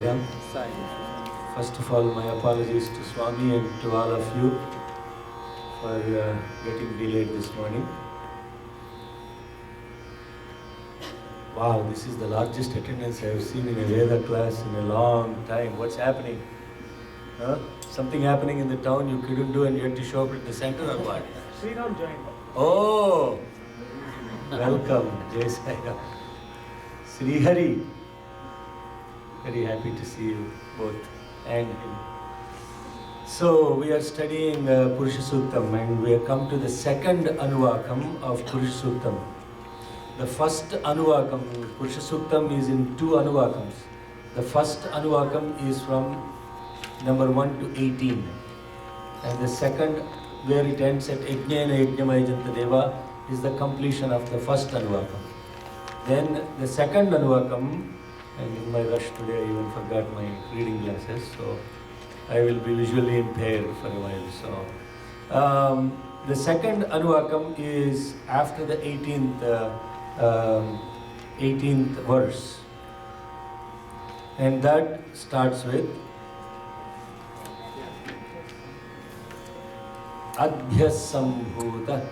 Yeah. First of all, my apologies to Swami and to all of you for getting delayed this morning. Wow, this is the largest attendance I have seen in a Veda class in a long time. What's happening? Huh? Something happening in the town you couldn't do and you had to show up at the center or what? Sriram joined. Oh, welcome, Jai Sai Ram. Sri Hari. Very happy to see you both and him. So we are studying Purusha Suktam and we have come to the second Anuvakam of Purusha Suktam. The first Anuvakam, Purusha Suktam is in two Anuvakams. The first Anuvakam is from number 1 to 18. And the second, where it ends at Yajnena Yajnamaya Janta Deva, is the completion of the first Anuvakam. Then the second Anuvakam, and in my rush today I even forgot my reading glasses, so I will be visually impaired for a while. So the second Anuvakam is after the 18th verse, and that starts with Adhyasambhuta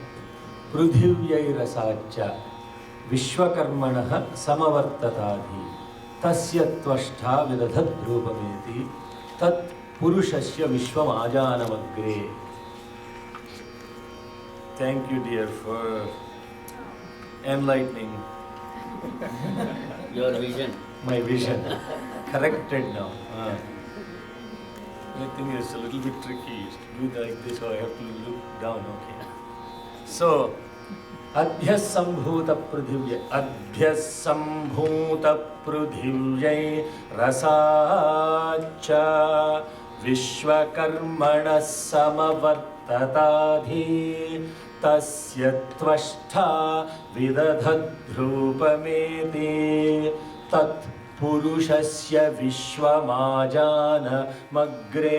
Prudhivyairasaccha Vishwakarmanah Samavartatadhi Tasya Tvashtha Vidadhat Drupameti Tat Purushasya Vishwamajanamagre. Thank you, dear, for enlightening your vision. my vision. Corrected now. I think it's a little bit tricky to do like this, so I have to look down. Okay. So, Adhyasambhuta Prudhivya Rasacha Vishwakarmana Samavartatadhi Tasya Tvashtha Vidadhadhrupameti Tat Purushasya Vishwamajana Magre.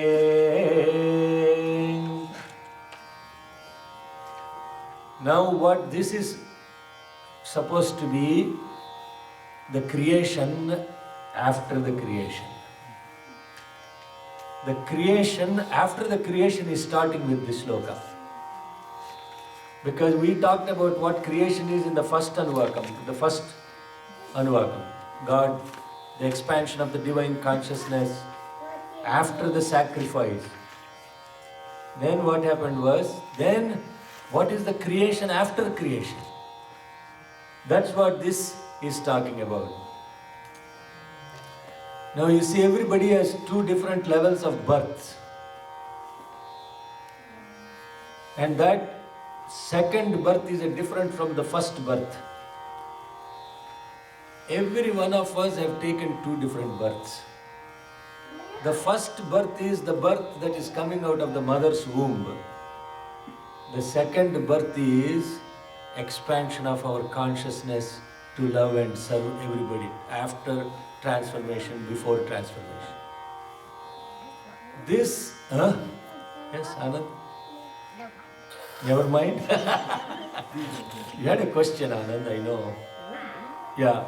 Now what this is supposed to be, the creation after the creation. The creation after the creation is starting with this sloka. Because we talked about what creation is in the first Anuvakam. God, the expansion of the divine consciousness after the sacrifice. Then what happened was, then what is the creation after creation? That's what this is talking about. Now you see, everybody has two different levels of birth. And that second birth is different from the first birth. Every one of us have taken two different births. The first birth is the birth that is coming out of the mother's womb. The second birth is expansion of our consciousness to love and serve everybody after transformation, before transformation. This, yes, Anand? Never mind. You had a question, Anand, I know. Yeah.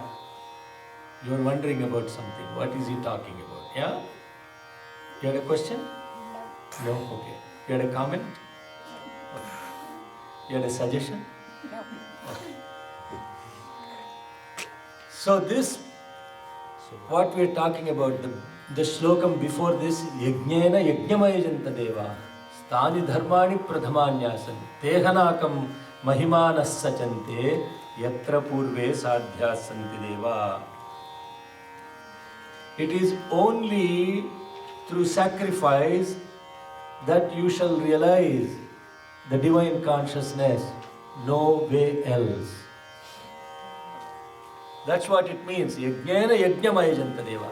You are wondering about something. What is he talking about? Yeah? You had a question? No? Okay. You had a comment? You had a suggestion? No. Okay. So this, what we are talking about, the shlokam before this, Yajnena Yajnamaya Janta Deva, Stani Dharmani Pradhamanyasan, Tehanakam Mahimanas Sachante, Yatra Purve Sadhyasanti Deva. It is only through sacrifice that you shall realize the divine consciousness, no way else. That's what it means. Yajnena Yajnamaya Janta Deva.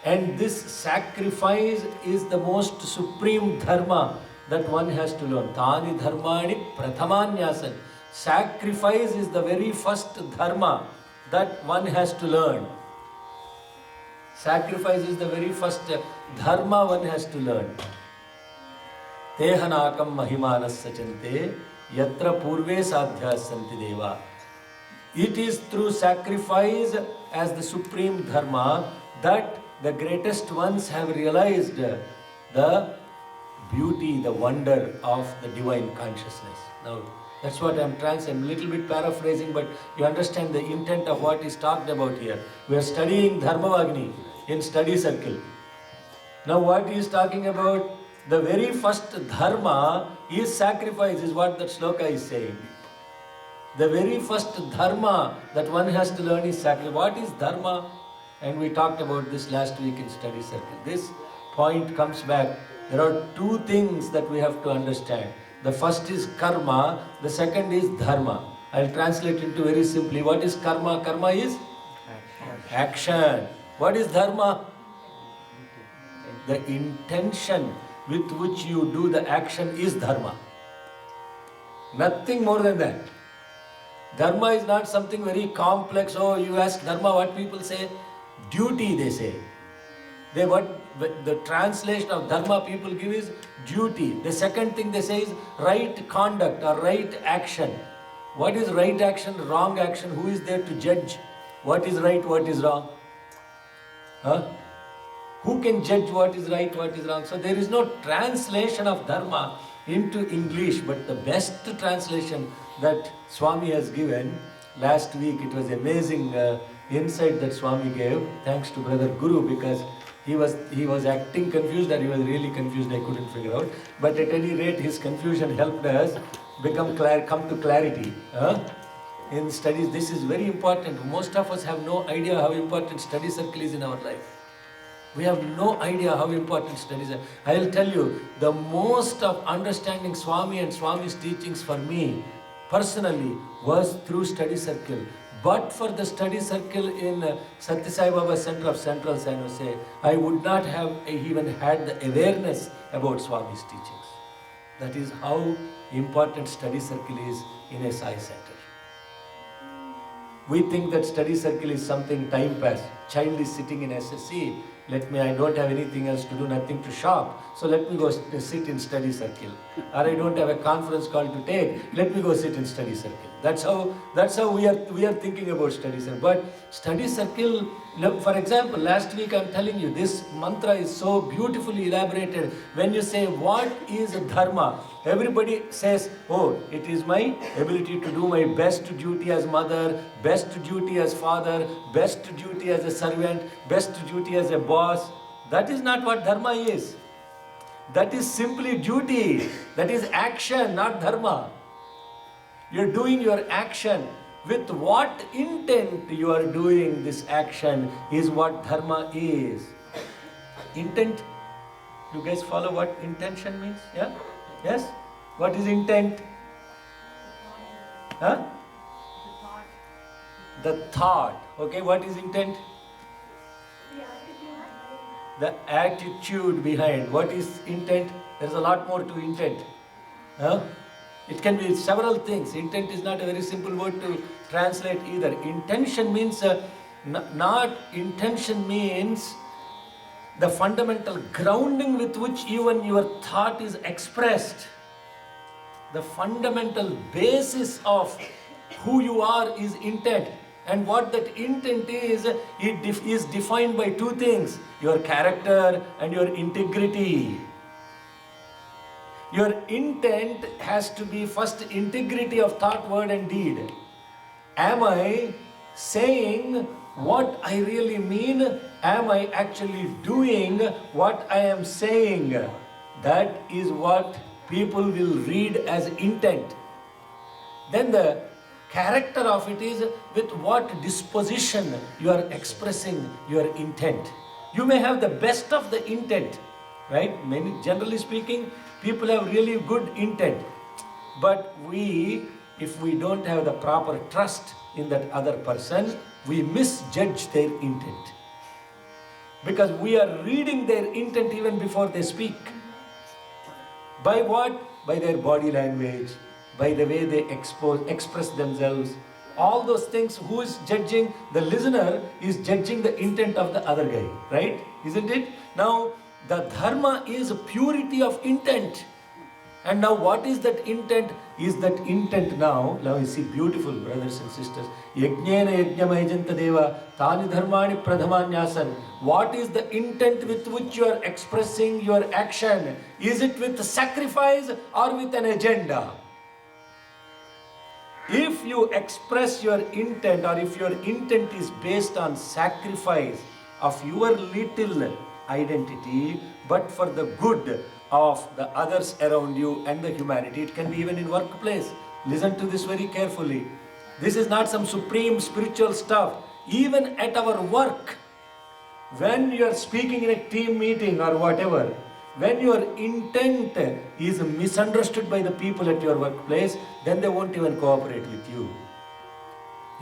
And this sacrifice is the most supreme dharma that one has to learn. Tani dharmani prathamanyasan. Sacrifice is the very first dharma that one has to learn. Sacrifice is the very first dharma one has to learn. Tehanakam mahimanas sachante yatra purve sadhyas santi deva. It is through sacrifice as the supreme dharma that the greatest ones have realized the beauty, the wonder of the divine consciousness. Now, that's what I'm a little bit paraphrasing, but you understand the intent of what is talked about here. We are studying Dharmavagni in study circle. Now what he is talking about, the very first dharma is sacrifice, is what that sloka is saying. The very first dharma that one has to learn is sacrifice. What is dharma? And we talked about this last week in study circle. This point comes back. There are two things that we have to understand. The first is karma, the second is dharma. I'll translate into very simply. What is karma? Karma is action. What is dharma? The intention with which you do the action is dharma. Nothing more than that. Dharma is not something very complex. Oh, you ask dharma, what people say? Duty, they say. The translation of dharma people give is duty. The second thing they say is right conduct or right action. What is right action, wrong action? Who is there to judge what is right, what is wrong? Who can judge what is right, what is wrong? So there is no translation of dharma into English, but the best translation that Swami has given last week, it was amazing insight that Swami gave, thanks to Brother Guru, because he was acting confused, or he was really confused, I couldn't figure out. But at any rate, his confusion helped us come to clarity. In studies, this is very important. Most of us have no idea how important study circle is in our life. We have no idea how important studies are. I will tell you, the most of understanding Swami and Swami's teachings for me, personally, was through study circle. But for the study circle in Satya Sai Baba Center of Central San Jose, I would not have even had the awareness about Swami's teachings. That is how important study circle is in a Sai Center. We think that study circle is something time pass. Child is sitting in SSC. I don't have anything else to do, nothing to shop. So let me go sit in study circle. Or I don't have a conference call to take. Let me go sit in study circle. That's how we are thinking about study circle. But study circle, for example, last week I'm telling you, this mantra is so beautifully elaborated. When you say, what is dharma? Everybody says, oh, it is my ability to do my best duty as mother, best duty as father, best duty as a servant, best duty as a boss. That is not what dharma is. That is simply duty. That is action, not dharma. You are doing your action. With what intent you are doing this action is what dharma is. Intent. You guys follow what intention means? Yeah? Yes? What is intent? The thought. Okay, what is intent? The attitude behind. What is intent? There is a lot more to intent. It can be several things. Intent is not a very simple word to translate either. Intention means, intention means the fundamental grounding with which even your thought is expressed. The fundamental basis of who you are is intent. And what that intent is, it is defined by two things: your character and your integrity. Your intent has to be first integrity of thought, word and deed. Am I saying what I really mean? Am I actually doing what I am saying? That is what people will read as intent. Then the character of it is with what disposition you are expressing your intent. You may have the best of the intent, right? Generally speaking, people have really good intent. But if we don't have the proper trust in that other person, we misjudge their intent. Because we are reading their intent even before they speak. By what? By their body language, by the way they express themselves. All those things, who is judging? The listener is judging the intent of the other guy, right? Isn't it? Now, the dharma is purity of intent. And now what is that intent? Is that intent now you see, beautiful brothers and sisters, yajnena yajnamayajanta deva tani dharmani pradhamanyasan. What is the intent with which you are expressing your action? Is it with sacrifice or with an agenda? If you express your intent, or if your intent is based on sacrifice of your little identity, but for the good of the others around you and the humanity, it can be even in workplace. Listen to this very carefully. This is not some supreme spiritual stuff. Even at our work, when you are speaking in a team meeting or whatever, when your intent is misunderstood by the people at your workplace, then they won't even cooperate with you.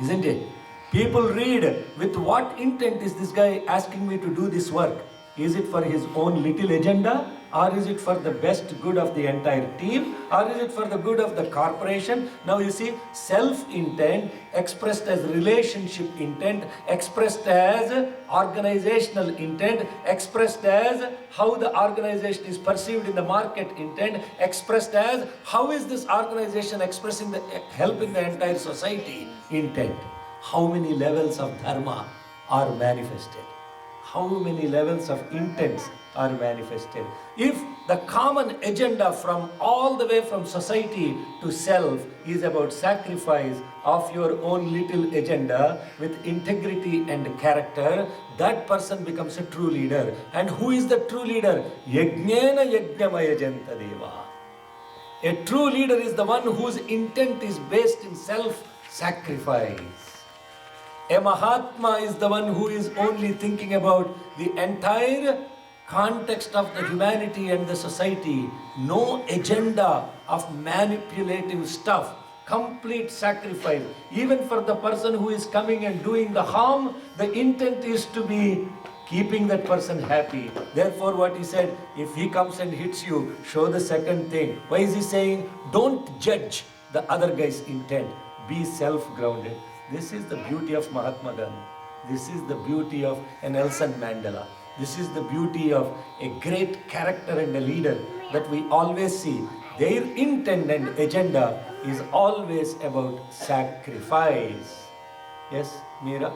Isn't it? People read, with what intent is this guy asking me to do this work? Is it for his own little agenda? Or is it for the best good of the entire team? Or is it for the good of the corporation? Now you see, self-intent expressed as relationship intent, expressed as organizational intent, expressed as how the organization is perceived in the market intent, expressed as how is this organization expressing the helping the entire society intent. How many levels of dharma are manifested? How many levels of intents are manifested? If the common agenda from all the way from society to self is about sacrifice of your own little agenda with integrity and character, that person becomes a true leader. And who is the true leader? Yajnena yajnamayajanta deva. A true leader is the one whose intent is based in self-sacrifice. A Mahatma is the one who is only thinking about the entire context of the humanity and the society. No agenda of manipulative stuff. Complete sacrifice. Even for the person who is coming and doing the harm, the intent is to be keeping that person happy. Therefore what he said, if he comes and hits you, show the second thing. Why is he saying? Don't judge the other guy's intent. Be self-grounded. This is the beauty of Mahatma Gandhi. This is the beauty of Nelson Mandela. This is the beauty of a great character and a leader that we always see. Their intent and agenda is always about sacrifice. Yes, Meera?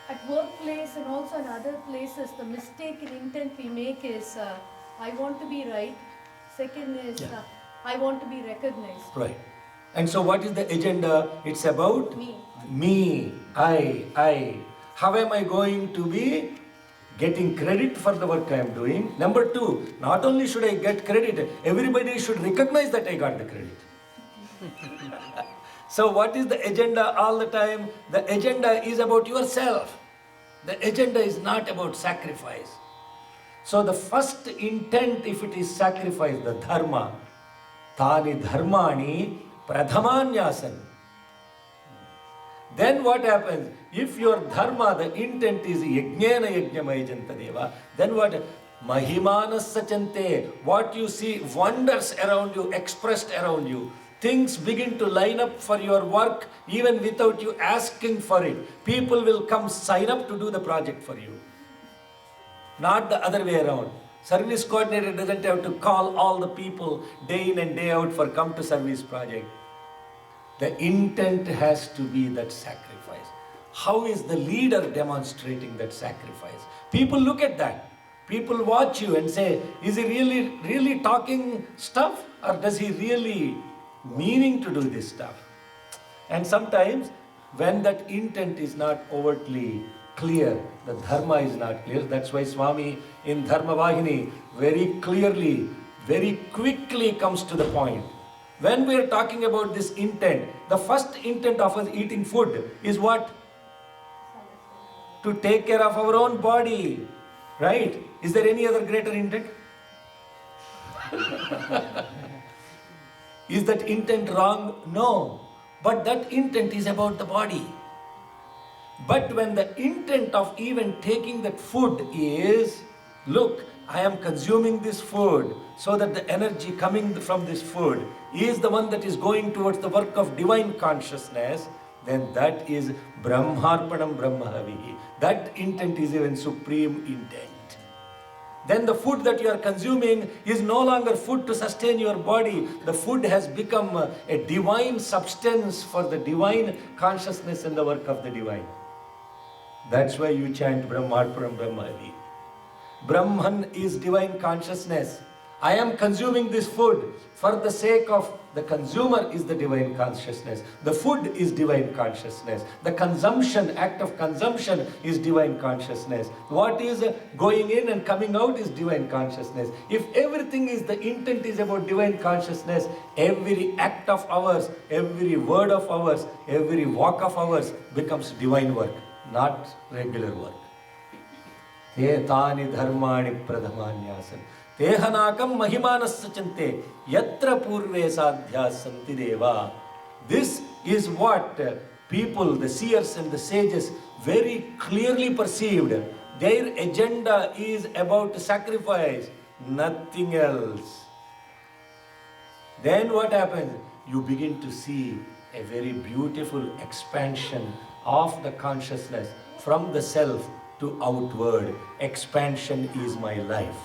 At workplace and also in other places, the mistake in intent we make is, I want to be right. Second is, I want to be recognized. Right. And so what is the agenda? It's about me, I. How am I going to be getting credit for the work I am doing? Number two, not only should I get credit, everybody should recognize that I got the credit. So what is the agenda all the time? The agenda is about yourself. The agenda is not about sacrifice. So the first intent, if it is sacrifice, the dharma, tani dharmani pradhamanyasan. Then what happens? If your dharma, the intent is yajnena yajnamayajanta deva, then what? Mahimanas sachante. What you see, wonders around you, expressed around you. Things begin to line up for your work even without you asking for it. People will come sign up to do the project for you. Not the other way around. Service coordinator doesn't have to call all the people day in and day out for come to service project. The intent has to be that sacrifice. How is the leader demonstrating that sacrifice? People look at that. People watch you and say, is he really talking stuff, or does he really meaning to do this stuff? And sometimes when that intent is not overtly clear, the dharma is not clear. That's why Swami in Dharma Vahini very clearly, very quickly comes to the point. When we are talking about this intent, the first intent of us eating food is what? To take care of our own body, right? Is there any other greater intent? Is that intent wrong? No. But that intent is about the body. But when the intent of even taking that food is, look, I am consuming this food so that the energy coming from this food is the one that is going towards the work of divine consciousness, then that is Brahmarpanam Brahmahavihi. That intent is even supreme intent. then the food that you are consuming is no longer food to sustain your body. The food has become a divine substance for the divine consciousness and the work of the divine. That's why you chant Brahmarpanam Brahmadi. Brahman is divine consciousness. I am consuming this food for the sake of the consumer is the divine consciousness. The food is divine consciousness. The consumption, act of consumption is divine consciousness. What is going in and coming out is divine consciousness. If everything is, the intent is about divine consciousness, every act of ours, every word of ours, every walk of ours becomes divine work, not regular work. Te tani dharmani pradhamanyasan. Tehanakam mahimanasya chante yatra purve sadhya santi deva. This is what people, the seers and the sages, very clearly perceived. Their agenda is about sacrifice, nothing else. Then what happens? You begin to see a very beautiful expansion of the consciousness from the self to outward. Expansion is my life.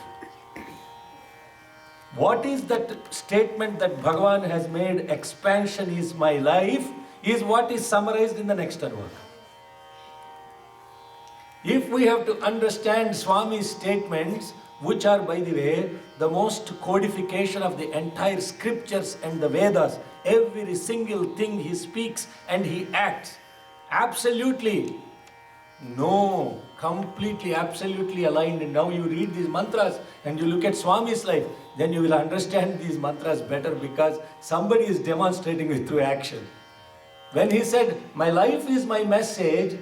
What is that statement that Bhagavan has made, expansion is my life, is what is summarized in the next verse. If we have to understand Swami's statements, which are, by the way, the most codification of the entire scriptures and the Vedas, every single thing he speaks and he acts, absolutely, no, completely, absolutely aligned. And now you read these mantras and you look at Swami's life, then you will understand these mantras better because somebody is demonstrating it through action. When he said, my life is my message,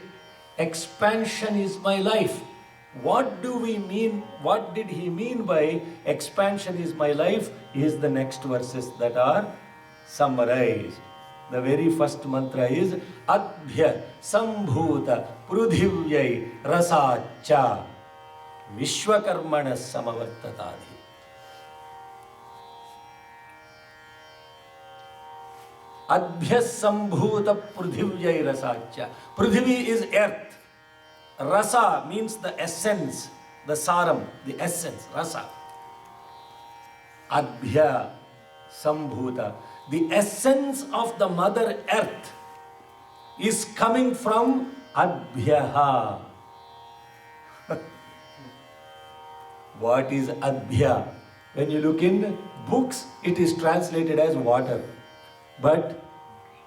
expansion is my life. What do we mean? What did he mean by expansion is my life? Is the next verses that are summarized. The very first mantra is Adhya Sambhuta Prudhivyai Rasacha Vishwakarmana Samavartatadi. Adhya Sambhuta Prudhivyai Rasacha. Prudhivi is earth. Rasa means the essence, the saram, the essence, rasa. Adhya Sambhuta. The essence of the Mother Earth is coming from Adhyaha. What is Adhya? When you look in books, it is translated as water. But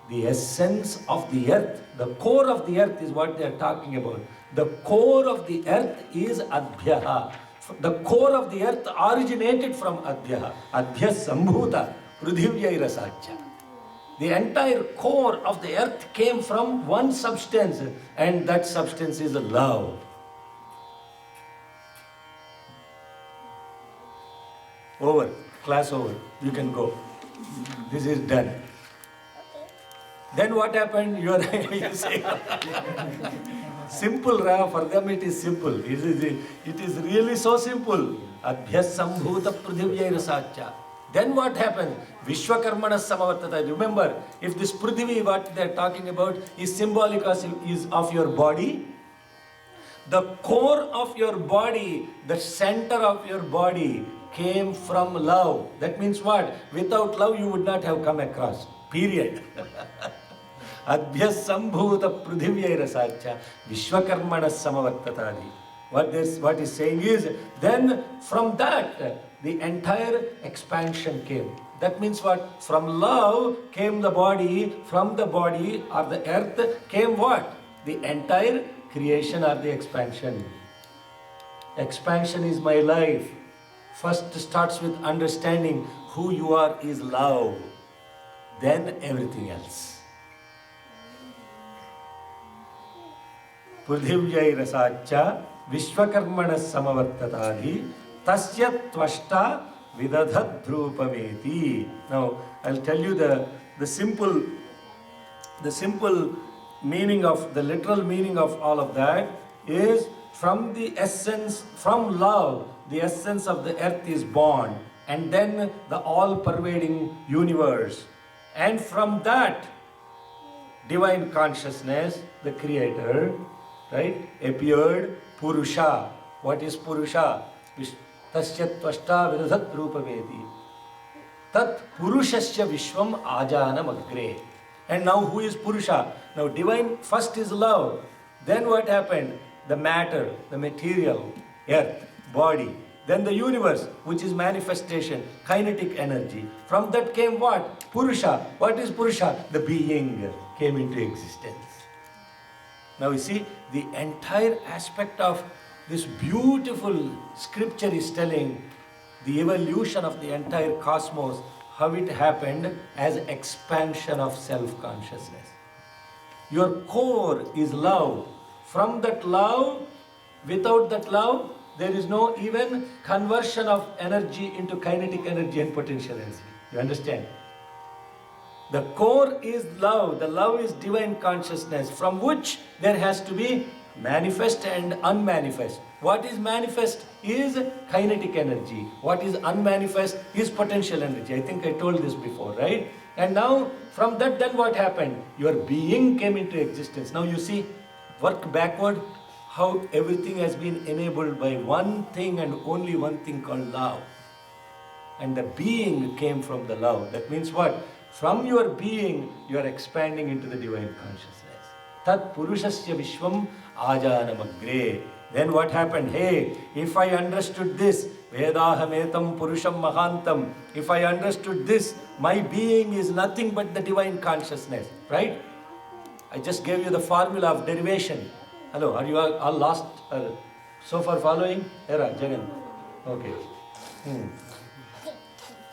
the essence of the earth, the core of the earth is what they are talking about. The core of the earth is Adhyaha. The core of the earth originated from Adhyaha. Adhya Sambhuta. Prudhivyai Rasacha. The entire core of the earth came from one substance, and that substance is love. Over. Class over. You can go. This is done. Then what happened? You say, simple, Ra. For them it is simple. It is really so simple. Adhya Sambhuta Prudhivyai Rasacha. Then what happens? Vishwakarmana Samavartata. Remember, if this Prithvi, what they are talking about, is symbolic is of your body, the core of your body, the center of your body came from love. That means what? Without love you would not have come across. Period. Adhya Sambhuta Prudhivyai Rasacha Vishwakarmana Samavartatadi. What is saying is, then from that, the entire expansion came. That means what? From love came the body, from the body or the earth came what? The entire creation or the expansion. Expansion is my life. First starts with understanding who you are is love. Then everything else. Prudhivyai Rasacha Vishwakarmana Samavartatadi Tasya Tvashta Vidadhat Drupameti. Now, I'll tell you the simple meaning of, the literal meaning of all of that is from the essence, from love, the essence of the earth is born, and then the all-pervading universe. And from that, divine consciousness, the creator, right, appeared Purusha. What is Purusha? tasya tvashta viradhat rupavedi. Tat purushasya vishwam ajanam agre. And now who is Purusha? Now divine first is love. Then what happened? The matter, the material, earth, body. Then the universe, which is manifestation, kinetic energy. From that came what? Purusha. What is Purusha? The being came into existence. Now you see, the entire aspect of this beautiful scripture is telling the evolution of the entire cosmos, how it happened as expansion of self-consciousness. Your core is love. From that love, without that love, there is no even conversion of energy into kinetic energy and potential energy. You understand? The core is love. The love is divine consciousness, from which there has to be manifest and unmanifest. What is manifest is kinetic energy. What is unmanifest is potential energy. I think I told this before, right? And now, from that, then what happened? Your being came into existence. Now you see, work backward, how everything has been enabled by one thing and only one thing called love. And the being came from the love. That means what? From your being, you are expanding into the divine consciousness. Tat purushasya vishwam ajanamagre. Then what happened? Hey, if I understood this, Vedahametam Purusham Mahantam, if I understood this, my being is nothing but the divine consciousness. Right? I just gave you the formula of derivation. Hello, are you all lost? So far following? Era, Jagan. Okay.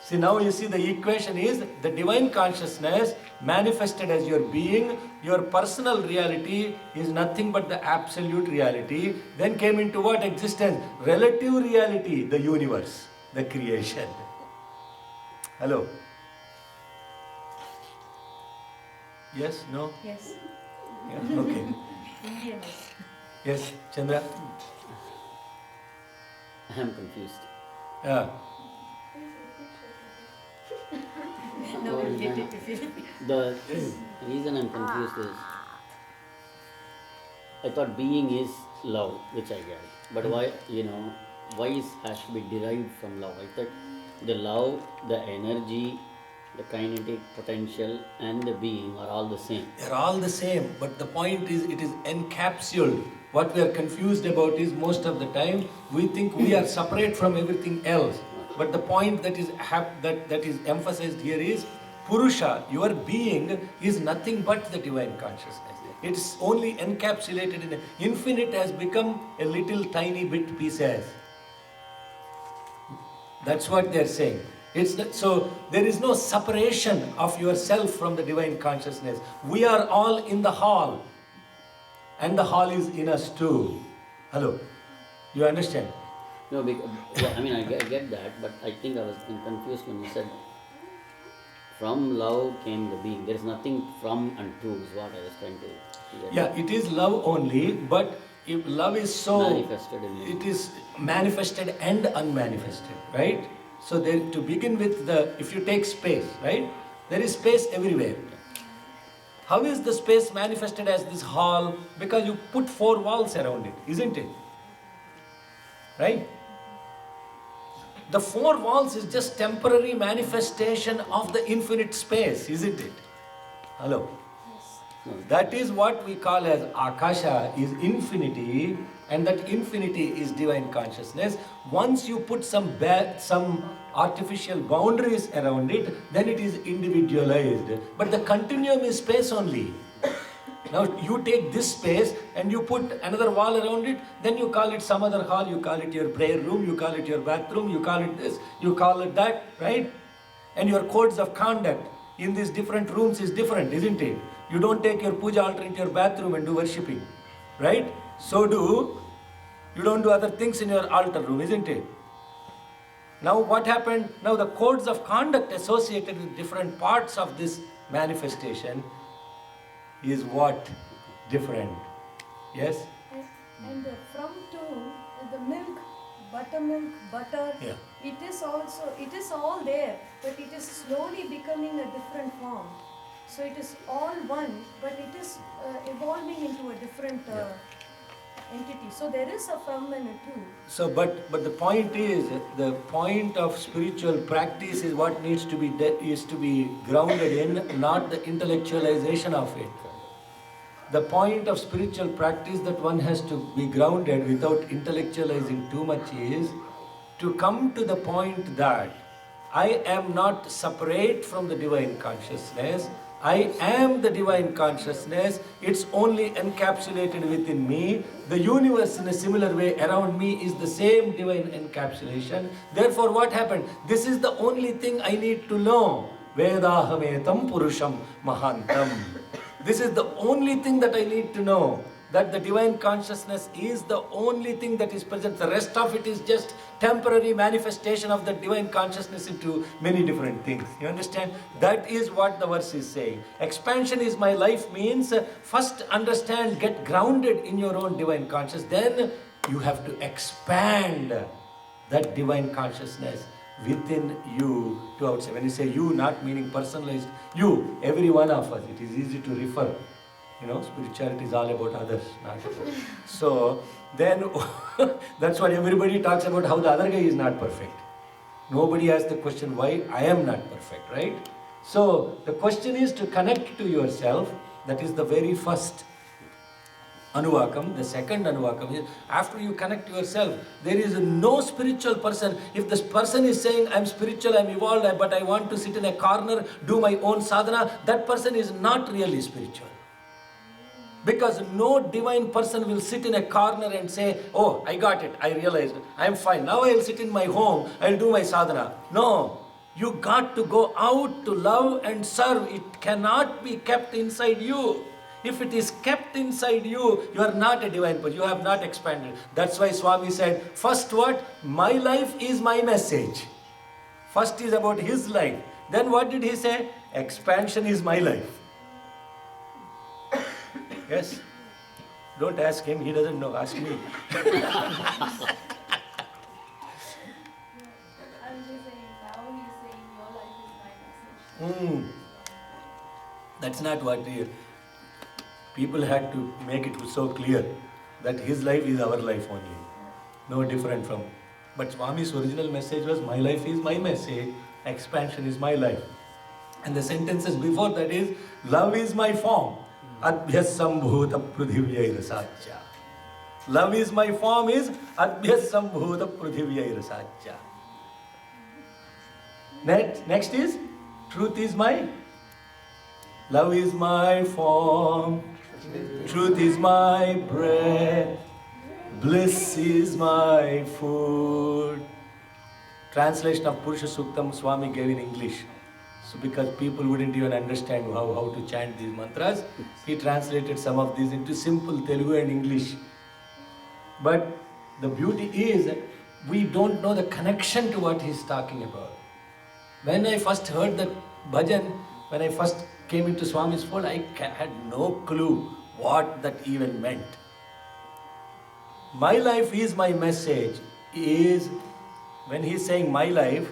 See, now you see the equation is the divine consciousness manifested as your being, your personal reality is nothing but the absolute reality. Then came into what existence? Relative reality, the universe, the creation. Hello? Yes? No? Yes. Yeah, okay. Indian. Yes, Chandra? I am confused. Yeah. No, we'll get it if you The reason I'm confused is I thought being is love, which I get. But why, why has to be derived from love? I thought the love, the energy, the kinetic potential, and the being are all the same. They're all the same, but the point is it is encapsulated. What we are confused about is most of the time we think we are separate from everything else. But the point that is that is emphasized here is Purusha, your being, is nothing but the divine consciousness. It is only encapsulated in infinite has become a little tiny bit pieces. That's what they are saying. So there is no separation of yourself from the divine consciousness. We are all in the hall, and the hall is in us too. Hello, you understand? No, because, I get that, but I think I was confused when you said from love came the being. There is nothing from and to is what I was trying to get. Yeah, it is love only, but if love is so Manifested in it is manifested and unmanifested, right? So there, to begin with, if you take space, right, there is space everywhere. How is the space manifested as this hall? Because you put 4 walls around it, isn't it? Right? The 4 walls is just temporary manifestation of the infinite space, isn't it? Hello? That is what we call as Akasha, is infinity, and that infinity is divine consciousness. Once you put some artificial boundaries around it, then it is individualized. But the continuum is space only. Now you take this space and you put another wall around it, then you call it some other hall, you call it your prayer room, you call it your bathroom, you call it this, you call it that, right? And your codes of conduct in these different rooms is different, isn't it? You don't take your puja altar into your bathroom and do worshipping, right? You don't do other things in your altar room, isn't it? Now what happened? Now the codes of conduct associated with different parts of this manifestation is what? Different. Yes? And from to the milk, buttermilk, butter, Yeah. it is all there, but it is slowly becoming a different form. So it is all one, but it is evolving into a different entity. So there is a from and a to. So, but the point is, the point of spiritual practice is what needs to be is to be grounded in, not the intellectualization of it. The point of spiritual practice that one has to be grounded without intellectualizing too much is to come to the point that I am not separate from the divine consciousness. I am the divine consciousness. It's only encapsulated within me. The universe in a similar way around me is the same divine encapsulation. Therefore, what happened? This is the only thing I need to know. Vedahametam purusham mahantam. This is the only thing that I need to know. That the divine consciousness is the only thing that is present. The rest of it is just temporary manifestation of the divine consciousness into many different things. You understand? That is what the verse is saying. Expansion is my life means first understand, get grounded in your own divine consciousness. Then you have to expand that divine consciousness within you to outside. When you say you, not meaning personalized, you, every one of us, it is easy to refer. You know, spirituality is all about others, not about. So, then that's what everybody talks about, how the other guy is not perfect. Nobody asks the question why I am not perfect, right? So, the question is to connect to yourself. That is the very first Anuvakam. The second Anuvakam is after you connect to yourself, there is no spiritual person. If this person is saying, I'm spiritual, I'm evolved, but I want to sit in a corner, do my own sadhana, that person is not really spiritual. Because no divine person will sit in a corner and say, oh, I got it, I realized, I'm fine. Now I'll sit in my home, I'll do my sadhana. No, you got to go out to love and serve. It cannot be kept inside you. If it is kept inside you, you are not a divine person. You have not expanded. That's why Swami said, first what? My life is my message. First is about his life. Then what did he say? Expansion is my life. Yes? Don't ask him, he doesn't know. Ask me. I'm just saying, now he's saying your life is my message. That's not what people had to make it so clear that his life is our life only. No different from. But Swami's original message was, my life is my message, expansion is my life. And the sentences before that is, love is my form. Adhyas sambhuta prudhivyai rasachya. Love is my form is Adhyas sambhuta prudhivyai rasachya. Next is truth is my. Love is my form. Truth is my breath. Bliss is my food. Translation of Purusha Suktam Swami gave in English. So because people wouldn't even understand how to chant these mantras, he translated some of these into simple Telugu and English. But the beauty is, we don't know the connection to what he's talking about. When I first heard that bhajan, when I first came into Swami's fold, I had no clue what that even meant. My life is my message is, when he's saying my life,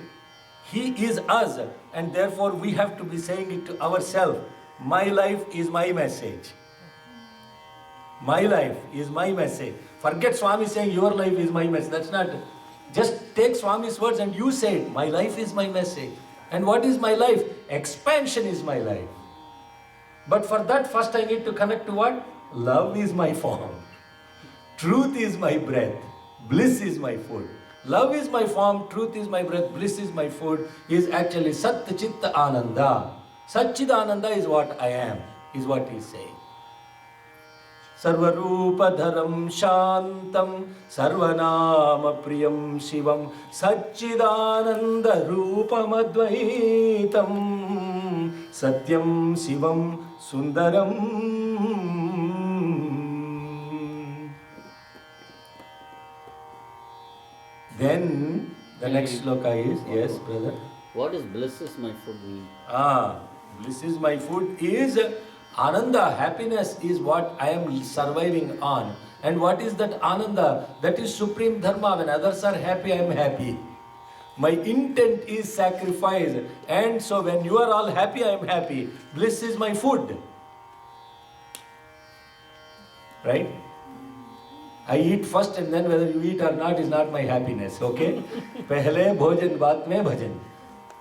he is us, and therefore we have to be saying it to ourselves. My life is my message. My life is my message. Forget Swami saying your life is my message. That's not. Just take Swami's words and you say it. My life is my message. And what is my life? Expansion is my life. But for that, first I need to connect to what? Love is my form. Truth is my breath. Bliss is my food. Love is my form, truth is my breath, bliss is my food, is actually Sat Chitta Ananda. Satchidananda is what I am, is what he is saying. Sarvarupadharam Shantam Sarvanama Priyam Shivam Satchidananda Rupam Advaitam Satyam Shivam Sundaram. Then the next sloka is, yes, brother. What is bliss is my food mean? Bliss is my food is Ananda, happiness is what I am surviving on. And what is that Ananda? That is supreme dharma. When others are happy, I am happy. My intent is sacrifice. And so when you are all happy, I am happy. Bliss is my food. Right? I eat first and then whether you eat or not is not my happiness, okay? पहले भोजन बाद में भजन.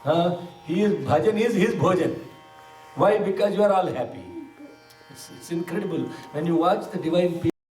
Bhajan is his bhojan. Why? Because you are all happy. It's incredible. When you watch the divine people,